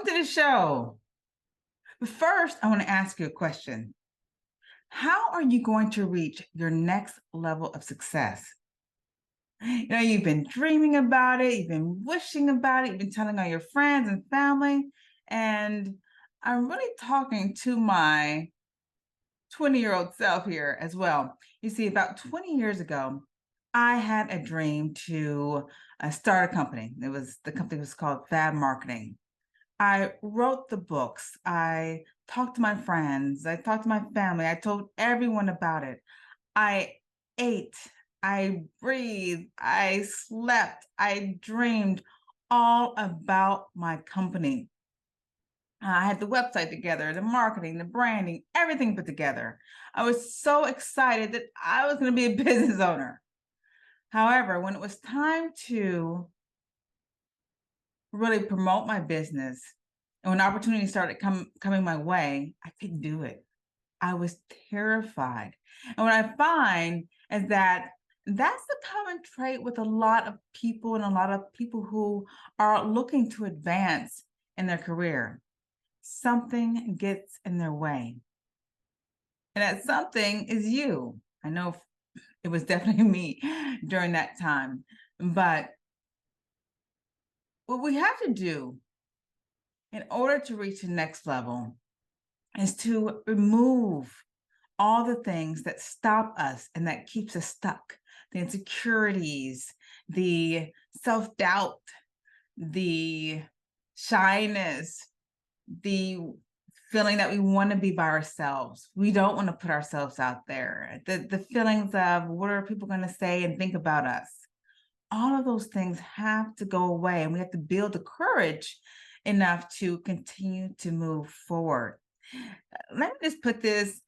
Welcome to the show. But first, I want to ask you a question. How are you going to reach your next level of success? You've been dreaming about it, you've been wishing about it, you've been telling all your friends and family, and I'm really talking to my 20-year-old self here as well. You see, about 20 years ago, I had a dream to start a company. The company was called Fab Marketing. I wrote the books. I talked to my friends. I talked to my family. I told everyone about it. I ate. I breathed. I slept. I dreamed all about my company. I had the website together, the marketing, the branding, everything put together. I was so excited that I was going to be a business owner. However, when it was time to really promote my business, and when opportunities started coming my way, I couldn't do it. I was terrified. And what I find is that that's the common trait with a lot of people and a lot of people who are looking to advance in their career. Something gets in their way. And that something is you. I know it was definitely me during that time. But what we have to do in order to reach the next level is to remove all the things that stop us and that keeps us stuck. The insecurities, the self-doubt, the shyness, the feeling that we want to be by ourselves. We don't want to put ourselves out there. The feelings of what are people going to say and think about us. All of those things have to go away, and we have to build the courage enough to continue to move forward. Let me just put this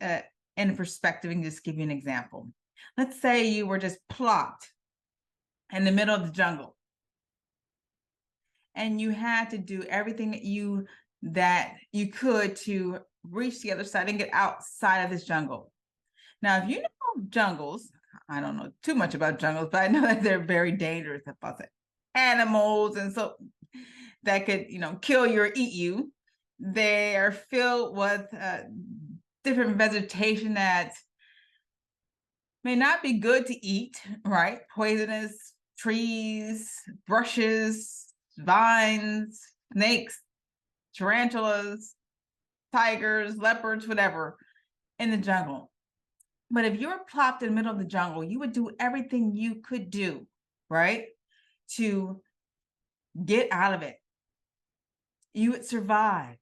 in perspective and just give you an example. Let's say you were just plopped in the middle of the jungle, and you had to do everything that you could to reach the other side and get outside of this jungle. Now, if you know jungles, I don't know too much about jungles, but I know that they're very dangerous. Animals, and so that could, kill you or eat you. They are filled with different vegetation that may not be good to eat, right? Poisonous trees, brushes, vines, snakes, tarantulas, tigers, leopards, whatever, in the jungle. But if you were plopped in the middle of the jungle, you would do everything you could do, right, to get out of it. You would survive.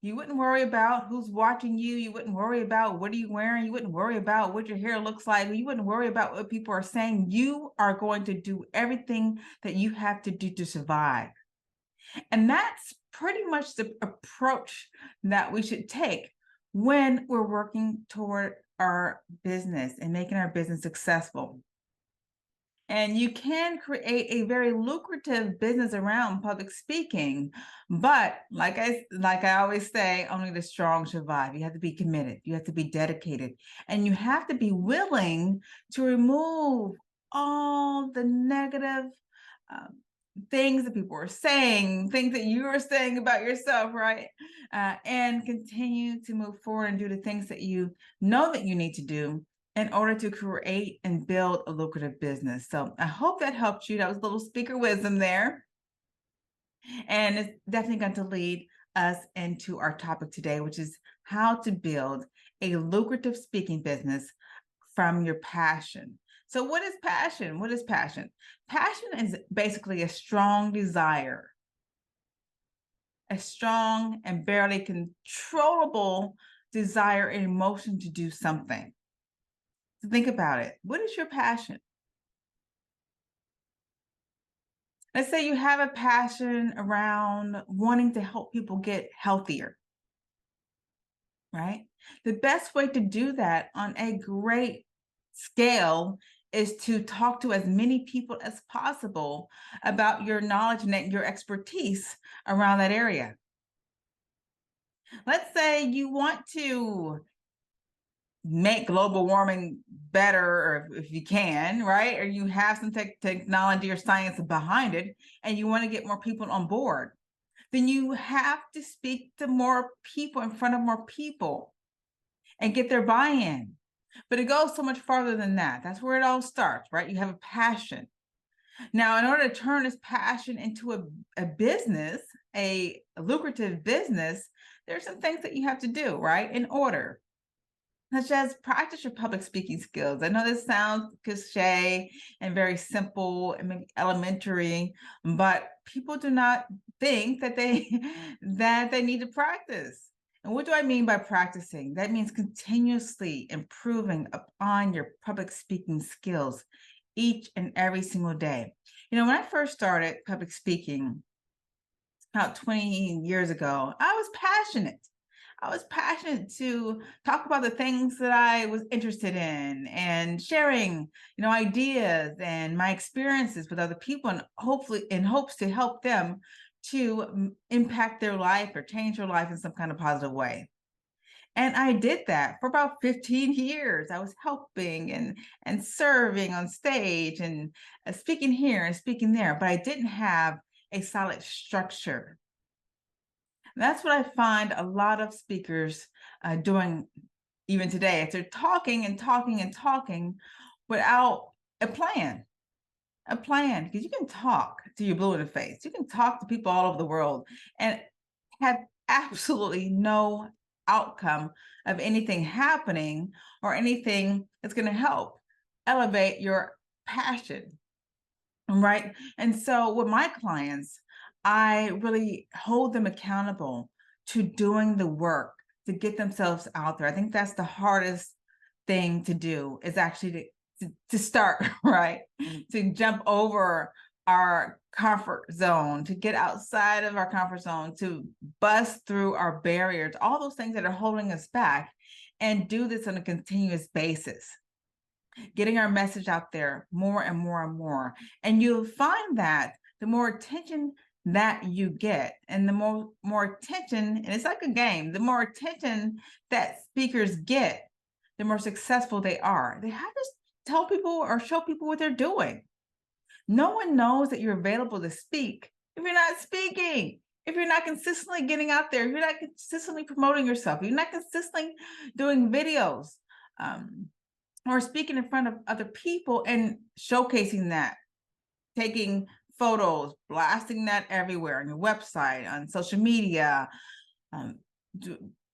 You wouldn't worry about who's watching you. You wouldn't worry about what are you wearing. You wouldn't worry about what your hair looks like. You wouldn't worry about what people are saying. You are going to do everything that you have to do to survive. And that's pretty much the approach that we should take when we're working toward our business and making our business successful. And you can create a very lucrative business around public speaking, but like I always say, only the strong survive. You have to be committed, you have to be dedicated, and you have to be willing to remove all the negative things that people are saying, things that you are saying about yourself, right? And continue to move forward and do the things that you know that you need to do in order to create and build a lucrative business. So I hope that helped you. That was a little speaker wisdom there. And it's definitely going to lead us into our topic today, which is how to build a lucrative speaking business from your passion. So what is passion? What is passion? Passion is basically a strong desire, a strong and barely controllable desire and emotion to do something. So think about it. What is your passion? Let's say you have a passion around wanting to help people get healthier, right? The best way to do that on a great scale is to talk to as many people as possible about your knowledge and your expertise around that area. Let's say you want to make global warming better, or if you can, right? Or you have some technology or science behind it, and you want to get more people on board. then you have to speak to more people, in front of more people, and get their buy-in. But it goes so much farther than that. That's where it all starts, right? You have a passion. Now, in order to turn this passion into a business, a lucrative business, there's some things that you have to do, right? In order, such as practice your public speaking skills. I know this sounds cliche and very simple and maybe elementary, but people do not think that they that they need to practice. And what do I mean by practicing? That means continuously improving upon your public speaking skills each and every single day. You know, when I first started public speaking about 20 years ago, I was passionate. I was passionate to talk about the things that I was interested in and sharing, ideas and my experiences with other people, and hopefully in hopes to help them to impact their life or change their life in some kind of positive way. And I did that for about 15 years. I was helping and serving on stage and speaking here and speaking there, but I didn't have a solid structure. And that's what I find a lot of speakers doing even today. If they're talking and talking and talking without a plan, because you can talk to your blue in the face. You can talk to people all over the world and have absolutely no outcome of anything happening or anything that's going to help elevate your passion, right? And so with my clients, I really hold them accountable to doing the work to get themselves out there. I think that's the hardest thing to do, is actually to start, right? To jump over our comfort zone, to get outside of our comfort zone, to bust through our barriers, all those things that are holding us back, and do this on a continuous basis, getting our message out there more and more and more. And you'll find that the more attention that you get, and the more attention, and it's like a game, the more attention that speakers get, the more successful they are. They have to tell people or show people what they're doing. No one knows that you're available to speak if you're not speaking, if you're not consistently getting out there, if you're not consistently promoting yourself, if you're not consistently doing videos, or speaking in front of other people and showcasing that, taking photos, blasting that everywhere on your website, on social media,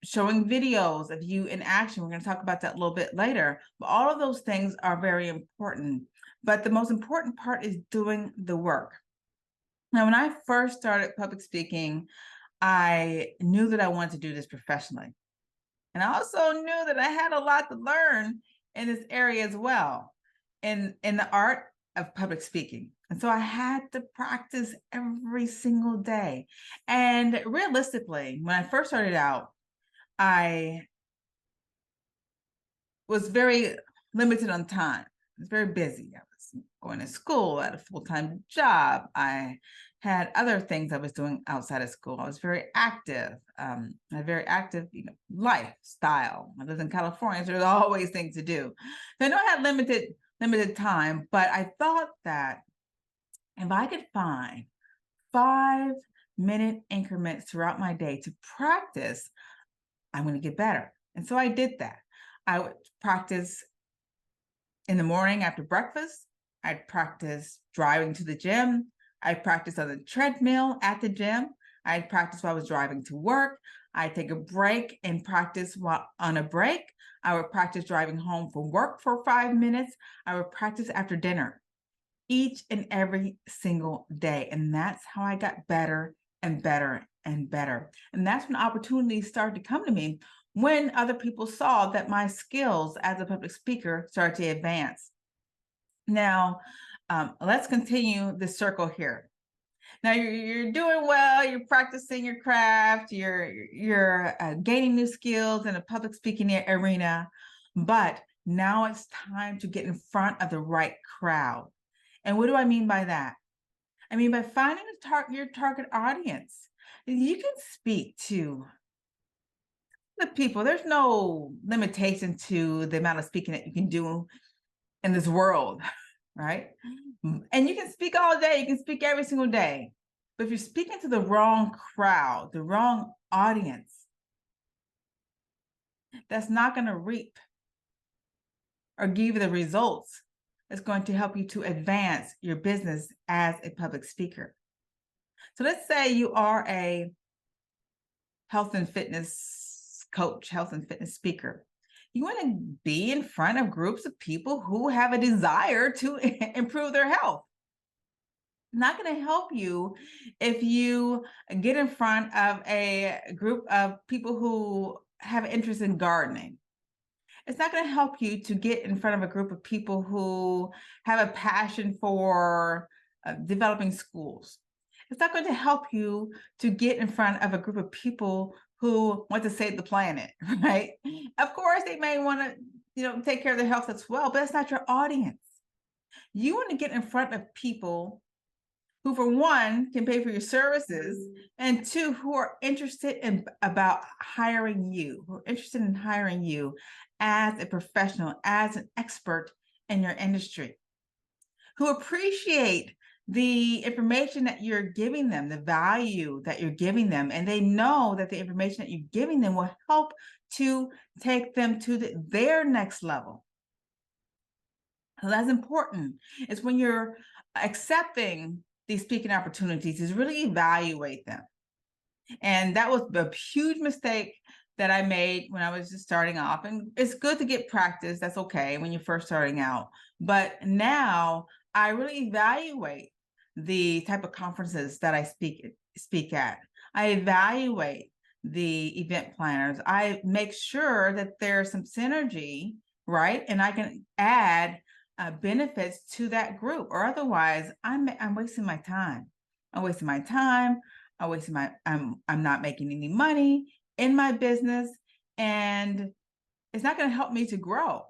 showing videos of you in action. We're going to talk about that a little bit later. But all of those things are very important. But the most important part is doing the work. Now, when I first started public speaking, I knew that I wanted to do this professionally. And I also knew that I had a lot to learn in this area as well, in the art of public speaking. And so I had to practice every single day. And realistically, when I first started out, I was very limited on time. I was very busy. I was going to school, I had a full-time job. I had other things I was doing outside of school. I was very active. I had a very active lifestyle. I lived in California, so there's always things to do. So I know I had limited time, but I thought that if I could find 5-minute increments throughout my day to practice, I'm going to get better. And so I did that. I would practice in the morning after breakfast. I'd practice driving to the gym. I'd practice on the treadmill at the gym. I'd practice while I was driving to work. I'd take a break and practice while on a break. I would practice driving home from work for 5 minutes. I would practice after dinner each and every single day. And that's how I got better and better and better. And that's when opportunities started to come to me, when other people saw that my skills as a public speaker started to advance. Now, let's continue the circle here. Now you're doing well, you're practicing your craft, you're gaining new skills in a public speaking arena, but now it's time to get in front of the right crowd. And what do I mean by that? I mean by finding your target audience. You can speak to the people. There's no limitation to the amount of speaking that you can do in this world, right? And you can speak all day. You can speak every single day. But if you're speaking to the wrong crowd, the wrong audience, that's not going to reap or give you the results that's going to help you to advance your business as a public speaker. So let's say you are a health and fitness coach, health and fitness speaker. You want to be in front of groups of people who have a desire to improve their health. Not going to help you if you get in front of a group of people who have interest in gardening. It's not going to help you to get in front of a group of people who have a passion for developing schools. It's not going to help you to get in front of a group of people who want to save the planet, right? Of course, they may want to, take care of their health as well, but that's not your audience. You want to get in front of people who, for one, can pay for your services, and two, who are interested in hiring you, who are interested in hiring you as a professional, as an expert in your industry, who appreciate the information that you're giving them, the value that you're giving them, and they know that the information that you're giving them will help to take them to their next level. So that's important. It's when you're accepting these speaking opportunities is really evaluate them. And that was a huge mistake that I made when I was just starting off. And it's good to get practice. That's okay when you're first starting out. But now I really evaluate the type of conferences that I speak at. I evaluate the event planners. I make sure that there's some synergy, right? And I can add benefits to that group, or otherwise I'm wasting my time. I'm wasting my time. I'm not making any money in my business, and it's not going to help me to grow.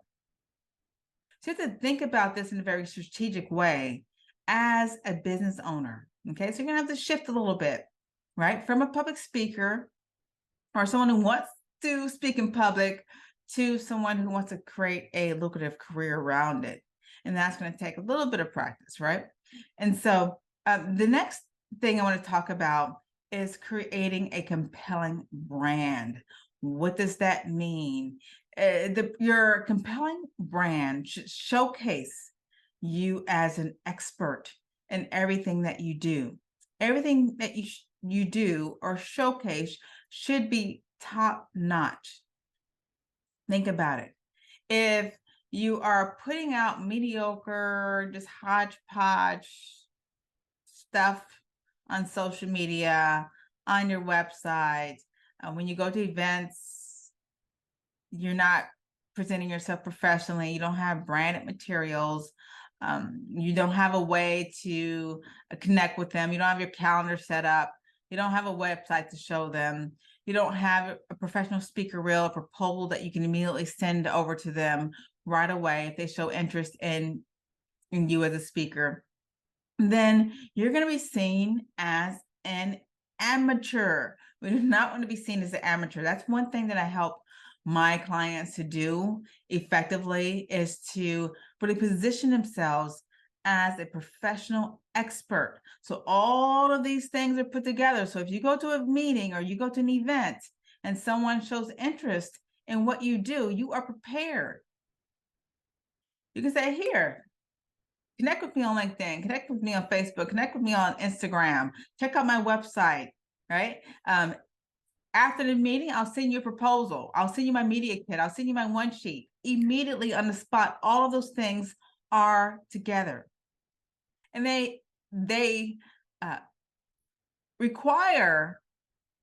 So you have to think about this in a very strategic way as a business owner. Okay, so you're going to have to shift a little bit, right? From a public speaker or someone who wants to speak in public to someone who wants to create a lucrative career around it. And that's going to take a little bit of practice, right? And so the next thing I want to talk about is creating a compelling brand. What does that mean? Your compelling brand should showcase you as an expert in everything that you do. Everything that you do or showcase should be top notch. Think about it. If you are putting out mediocre, just hodgepodge stuff on social media, on your website, when you go to events, you're not presenting yourself professionally, you don't have branded materials, you don't have a way to connect with them, you don't have your calendar set up, you don't have a website to show them, you don't have a professional speaker reel, a proposal that you can immediately send over to them right away if they show interest in you as a speaker, then you're going to be seen as an amateur. We do not want to be seen as an amateur. That's one thing that I help my clients to do effectively, is to really position themselves as a professional expert. So all of these things are put together. So if you go to a meeting or you go to an event and someone shows interest in what you do, you are prepared. You can say, here, connect with me on LinkedIn, connect with me on Facebook, connect with me on Instagram, check out my website, right? After the meeting, I'll send you a proposal. I'll send you my media kit. I'll send you my one sheet. Immediately on the spot, all of those things are together. And they require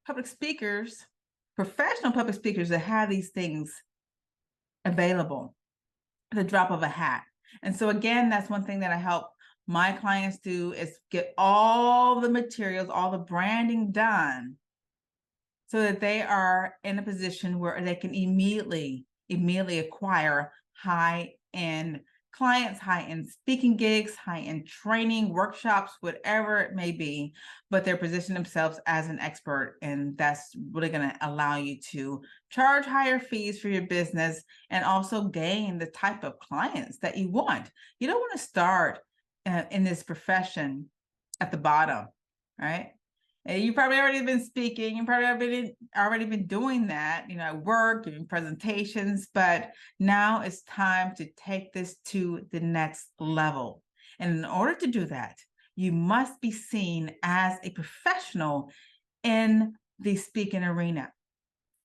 public speakers, professional public speakers, to have these things available at the drop of a hat. And so again, that's one thing that I help my clients do, is get all the materials, all the branding done, so that they are in a position where they can immediately acquire high-end clients, high-end speaking gigs, high-end training, workshops, whatever it may be, but they're positioning themselves as an expert. And that's really going to allow you to charge higher fees for your business and also gain the type of clients that you want. You don't want to start in this profession at the bottom, right? And you probably already been speaking, you probably already been doing that, at work, giving presentations, but now it's time to take this to the next level. And in order to do that, you must be seen as a professional in the speaking arena,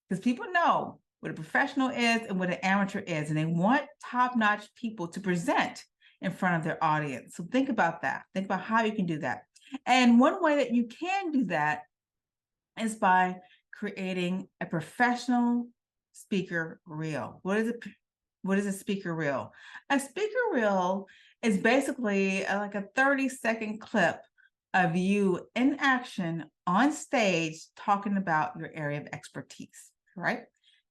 because people know what a professional is and what an amateur is, and they want top-notch people to present in front of their audience. So think about that. Think about how you can do that. And one way that you can do that is by creating a professional speaker reel. What is it? What is a speaker reel? A speaker reel is basically like a 30-second clip of you in action on stage talking about your area of expertise, right?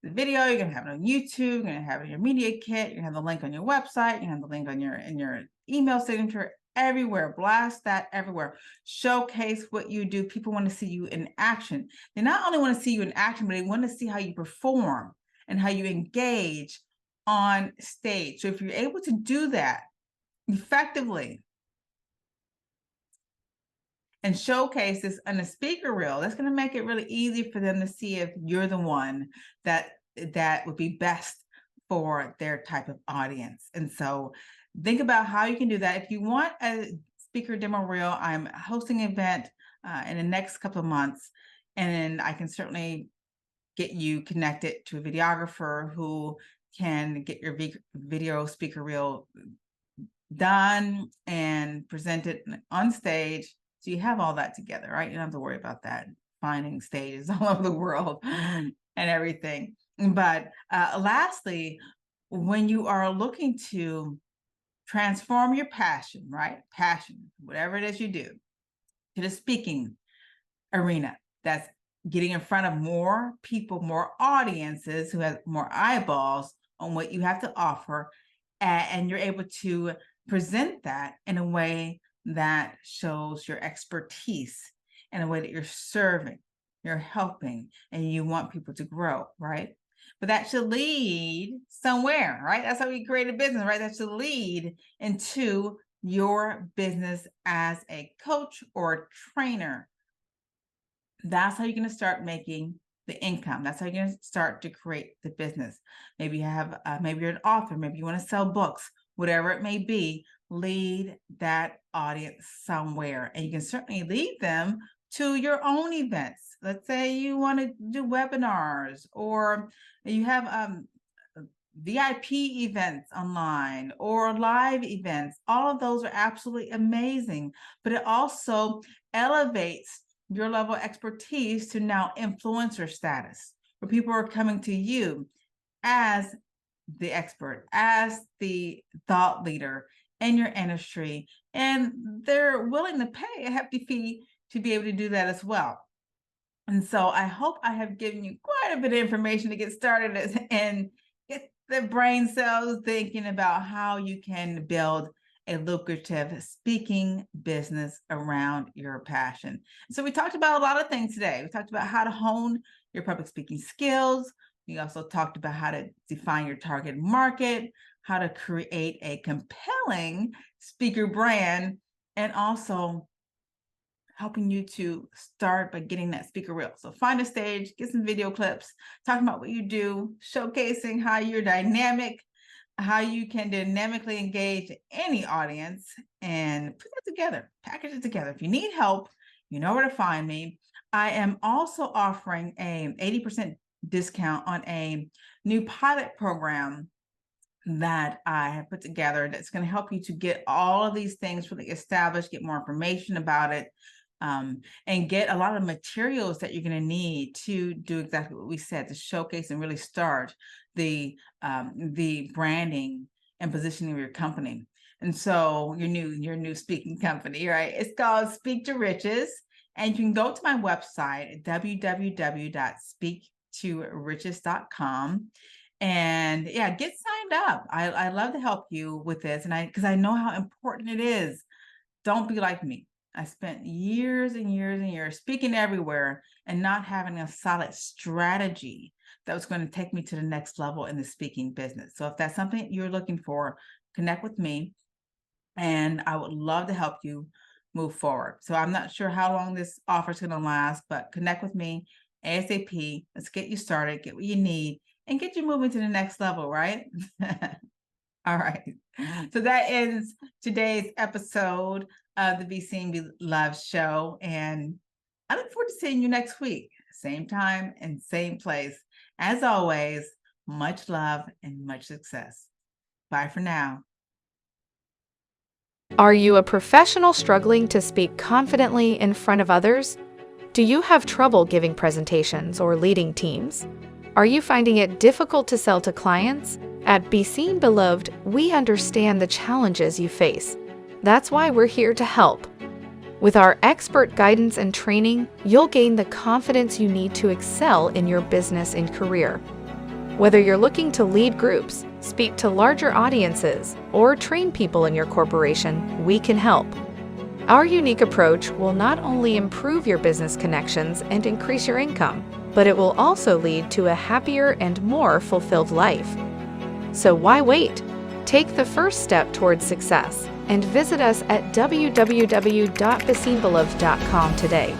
The video, you're gonna have it on YouTube, you're gonna have it in your media kit, you're gonna have the link on your website, you have the link on in your email signature, everywhere. Blast that everywhere. Showcase what you do. People want to see you in action. They not only want to see you in action, but they want to see how you perform and how you engage on stage. So if you're able to do that effectively and showcase this on a speaker reel, that's going to make it really easy for them to see if you're the one that would be best for their type of audience. And so think about how you can do that. If you want a speaker demo reel, I'm hosting an event in the next couple of months, and I can certainly get you connected to a videographer who can get your video speaker reel done and presented on stage. So you have all that together, right? You don't have to worry about that, finding stages all over the world and everything. But lastly, when you are looking to transform your passion, right? Passion, whatever it is you do, to the speaking arena, that's getting in front of more people, more audiences who have more eyeballs on what you have to offer. And you're able to present that in a way that shows your expertise, in a way that you're serving, you're helping, and you want people to grow, right? But that should lead somewhere, right? That's how we create a business, right? That should lead into your business as a coach or a trainer. That's how you're going to start making the income. That's how you're going to start to create the business. Maybe you have, maybe you're an author, maybe you want to sell books, whatever it may be. Lead that audience somewhere, and you can certainly lead them to your own events. Let's say you want to do webinars, or you have VIP events online or live events. All of those are absolutely amazing, but it also elevates your level of expertise to now influencer status, where people are coming to you as the expert, as the thought leader in your industry, and they're willing to pay a hefty fee to be able to do that as well. And so I hope I have given you quite a bit of information to get started and get the brain cells thinking about how you can build a lucrative speaking business around your passion. So we talked about a lot of things today. We talked about how to hone your public speaking skills. We also talked about how to define your target market, how to create a compelling speaker brand, and also helping you to start by getting that speaker reel. So find a stage, get some video clips, talking about what you do, showcasing how you're dynamic, how you can dynamically engage any audience, and put it together, package it together. If you need help, you know where to find me. I am also offering a 80% discount on a new pilot program that I have put together that's going to help you to get all of these things really established, get more information about it, and get a lot of materials that you're going to need to do exactly what we said, to showcase and really start the branding and positioning of your company. And so your new speaking company, right? It's called Speak to Riches, and you can go to my website, www.speaktoriches.com. And yeah, get signed up. I love to help you with this, and because I know how important it is. Don't be like me. I spent years and years and years speaking everywhere and not having a solid strategy that was going to take me to the next level in the speaking business. So if that's something you're looking for, connect with me, and I would love to help you move forward. So I'm not sure how long this offer is going to last, but connect with me ASAP. Let's get you started, get what you need, and get you moving to the next level, right? All right. So that ends today's episode of the Be Seen, Be Loved show. And I look forward to seeing you next week, same time and same place. As always, much love and much success. Bye for now. Are you a professional struggling to speak confidently in front of others? Do you have trouble giving presentations or leading teams? Are you finding it difficult to sell to clients? At Be Seen, Beloved, we understand the challenges you face. That's why we're here to help. With our expert guidance and training, you'll gain the confidence you need to excel in your business and career. Whether you're looking to lead groups, speak to larger audiences, or train people in your corporation, we can help. Our unique approach will not only improve your business connections and increase your income, but it will also lead to a happier and more fulfilled life. So why wait? Take the first step towards success and visit us at www.beseenbeloved.com today.